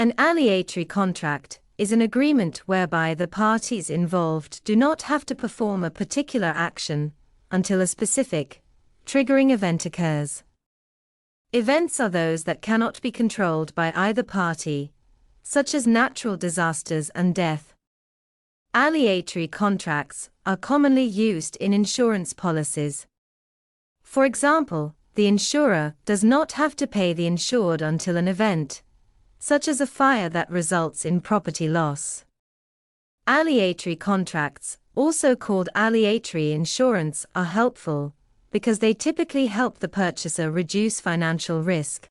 An aleatory contract is an agreement whereby the parties involved do not have to perform a particular action until a specific, triggering event occurs. Events are those that cannot be controlled by either party, such as natural disasters and death. Aleatory contracts are commonly used in insurance policies. For example, the insurer does not have to pay the insured until an event, such as a fire, that results in property loss. Aleatory contracts, also called aleatory insurance, are helpful because they typically help the purchaser reduce financial risk.